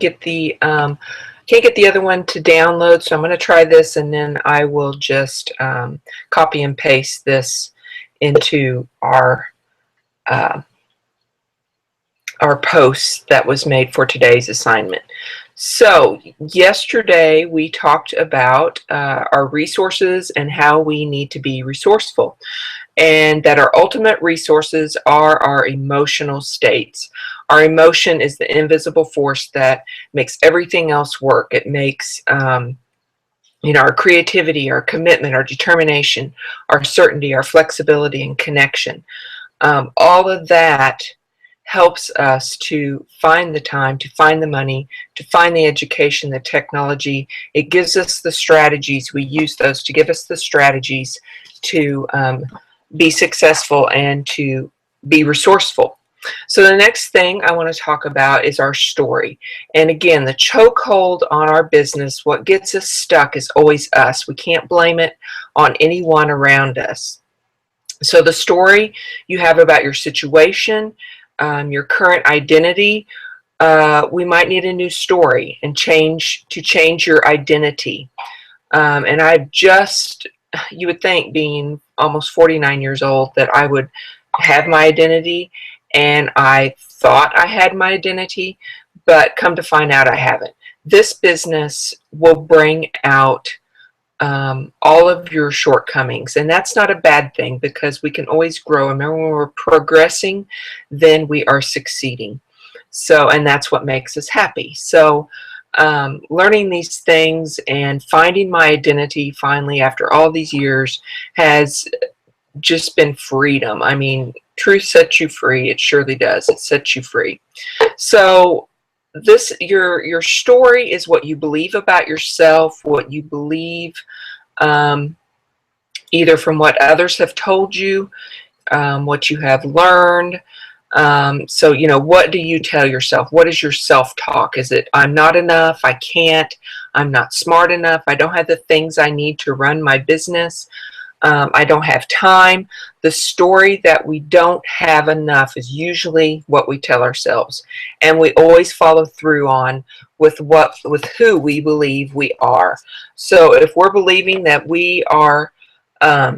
get the other one to download, so I'm going to try this, and then I will just copy and paste this into our post that was made for today's assignment. So yesterday we talked about our resources and how we need to be resourceful, and that our ultimate resources are our emotional states. Our emotion is the invisible force that makes everything else work. It makes our creativity, our commitment, our determination, our certainty, our flexibility, and connection. All of that helps us to find the time, to find the money, to find the education, the technology. It gives us the strategies. We use those to give us the strategies to be successful and to be resourceful. So the next thing I want to talk about is our story. And again, the chokehold on our business, what gets us stuck is always us. We can't blame it on anyone around us. So the story you have about your situation, your current identity, we might need a new story and change your identity. And you would think, being almost 49 years old, that I would have my identity, and I thought I had my identity, but come to find out I haven't. This business will bring out all of your shortcomings, and that's not a bad thing, because we can always grow. Remember, when we're progressing, then we are succeeding. So, and that's what makes us happy. So learning these things and finding my identity finally after all these years has just been freedom. I mean, truth sets you free. It surely does. It sets you free. So your story is what you believe about yourself, what you believe either from what others have told you, what you have learned. So, what do you tell yourself? What is your self-talk? Is it, I'm not enough, I can't, I'm not smart enough, I don't have the things I need to run my business, I don't have time? The story that we don't have enough is usually what we tell ourselves, and we always follow through on with who we believe we are. So if we're believing that we are not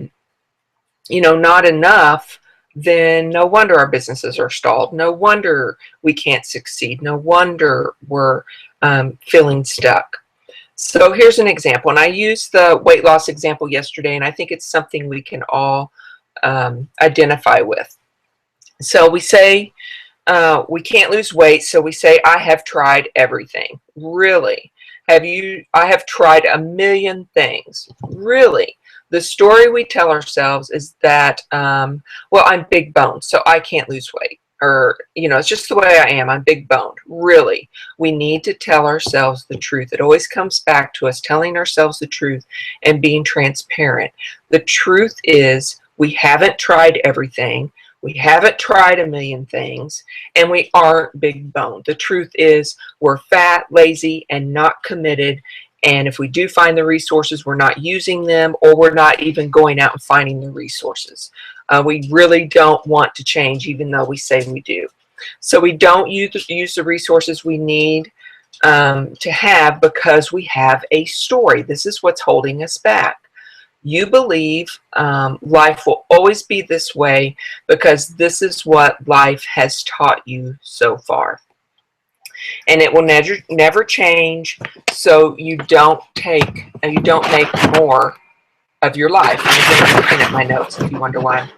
enough, then no wonder our businesses are stalled. No wonder we can't succeed. No wonder we're feeling stuck. So here's an example, and I used the weight loss example yesterday, and I think it's something we can all identify with. So we say we can't lose weight, so we say, I have tried everything. Really? I have tried a million things. Really? The story we tell ourselves is that, well, I'm big boned, so I can't lose weight. Or, it's just the way I am. I'm big boned. Really, we need to tell ourselves the truth. It always comes back to us telling ourselves the truth and being transparent. The truth is, we haven't tried everything. We haven't tried a million things, and we aren't big boned. The truth is, we're fat, lazy, and not committed. And if we do find the resources, we're not using them, or we're not even going out and finding the resources. We really don't want to change, even though we say we do. So we don't use the resources we need to have, because we have a story. This is what's holding us back. You believe life will always be this way because this is what life has taught you so far. And it will never change, so you don't make more of your life. I'm looking at my notes if you wonder why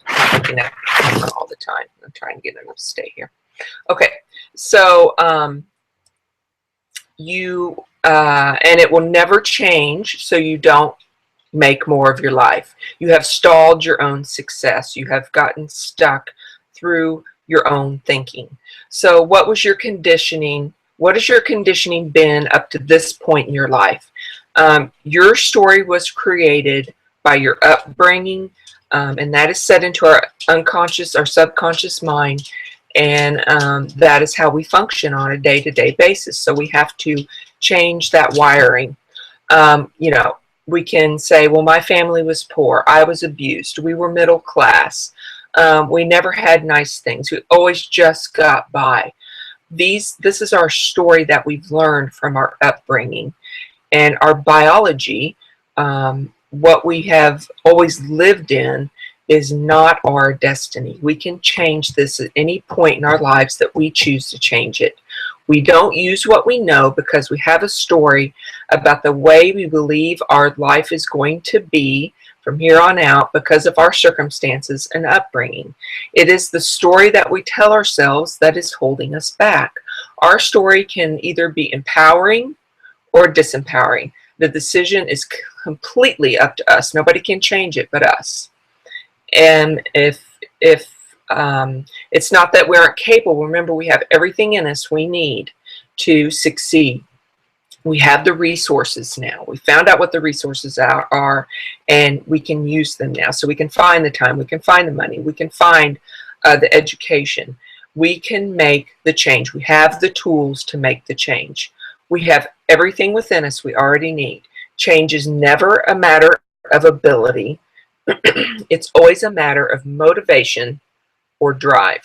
I'm looking at the camera all the time. I'm trying to get them to stay here. Okay, so and it will never change, so you don't make more of your life. You have stalled your own success. You have gotten stuck through your own thinking. So what was your conditioning? What has your conditioning been up to this point in your life? Your story was created by your upbringing, and that is set into our unconscious, our subconscious mind, and that is how we function on a day-to-day basis. So we have to change that wiring. We can say, well, my family was poor, I was abused, we were middle class, we never had nice things, we always just got by. This is our story that we've learned from our upbringing. And our biology, what we have always lived in, is not our destiny. We can change this at any point in our lives that we choose to change it. We don't use what we know because we have a story about the way we believe our life is going to be from here on out because of our circumstances and upbringing. It is the story that we tell ourselves that is holding us back. Our story can either be empowering or disempowering. The decision is completely up to us. Nobody can change it but us. And if it's not that we aren't capable, remember we have everything in us we need to succeed. We have the resources now. We found out what the resources are, and we can use them now. So we can find the time, we can find the money, we can find the education. We can make the change. We have the tools to make the change. We have everything within us we already need. Change is never a matter of ability. It's always a matter of motivation or drive.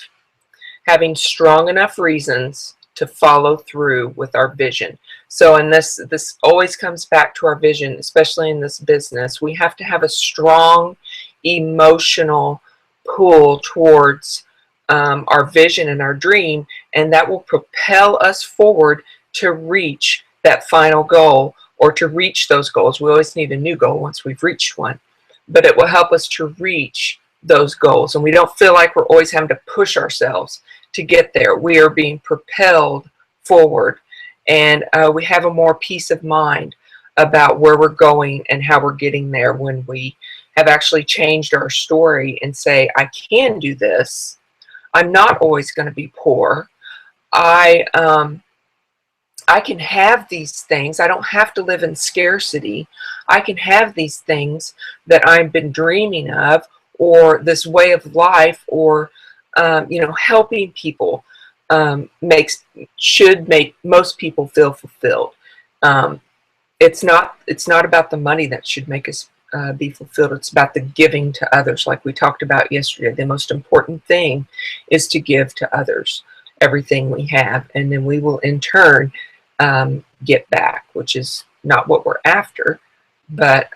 Having strong enough reasons to follow through with our vision. So in this always comes back to our vision, especially in this business. We have to have a strong emotional pull towards our vision and our dream, and that will propel us forward to reach that final goal, or to reach those goals. We always need a new goal once we've reached one, but it will help us to reach those goals, and we don't feel like we're always having to push ourselves to get there. We are being propelled forward, and we have a more peace of mind about where we're going and how we're getting there when we have actually changed our story and say, I can do this. I'm not always going to be poor. I can have these things. I don't have to live in scarcity. I can have these things that I've been dreaming of, or this way of life, or helping people should make most people feel fulfilled. It's not about the money that should make us be fulfilled. It's about the giving to others, like we talked about yesterday. The most important thing is to give to others everything we have, and then we will in turn get back, which is not what we're after, but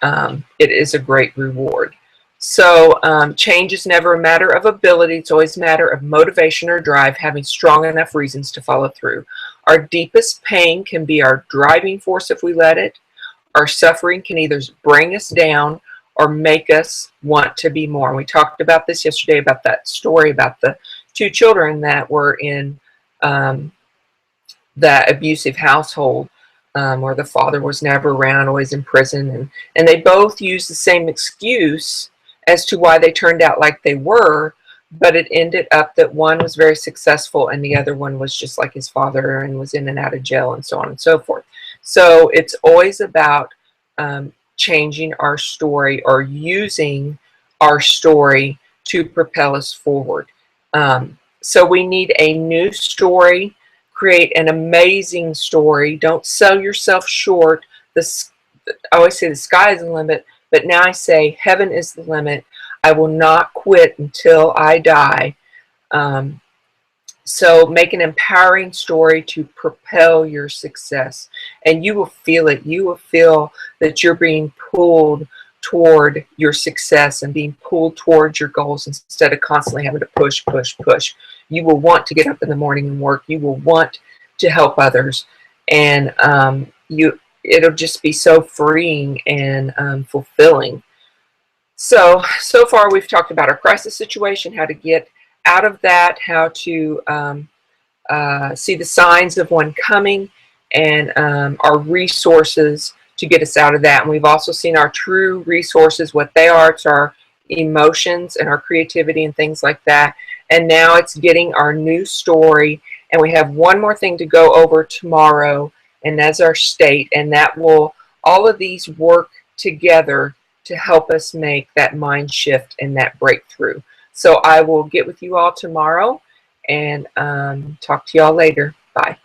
it is a great reward. So change is never a matter of ability. It's always a matter of motivation or drive, having strong enough reasons to follow through. Our deepest pain can be our driving force if we let it. Our suffering can either bring us down or make us want to be more. And we talked about this yesterday, about that story about the two children that were in that abusive household, where the father was never around, always in prison, and they both used the same excuse as to why they turned out like they were, but it ended up that one was very successful and the other one was just like his father and was in and out of jail and so on and so forth. So it's always about changing our story or using our story to propel us forward. So we need a new story. Create an amazing story. Don't sell yourself short. I always say the sky is the limit, but now I say heaven is the limit. I will not quit until I die. So make an empowering story to propel your success, and you will feel it. You will feel that you're being pulled toward your success and being pulled towards your goals instead of constantly having to push, push, push. You will want to get up in the morning and work. You will want to help others, and it'll just be so freeing and fulfilling. So far we've talked about our crisis situation, how to get out of that, how to see the signs of one coming, and our resources to get us out of that. And we've also seen our true resources, what they are. It's our emotions and our creativity and things like that. And now it's getting our new story. And we have one more thing to go over tomorrow, and that's our state. And that will, all of these work together to help us make that mind shift and that breakthrough. So I will get with you all tomorrow and talk to y'all later. Bye.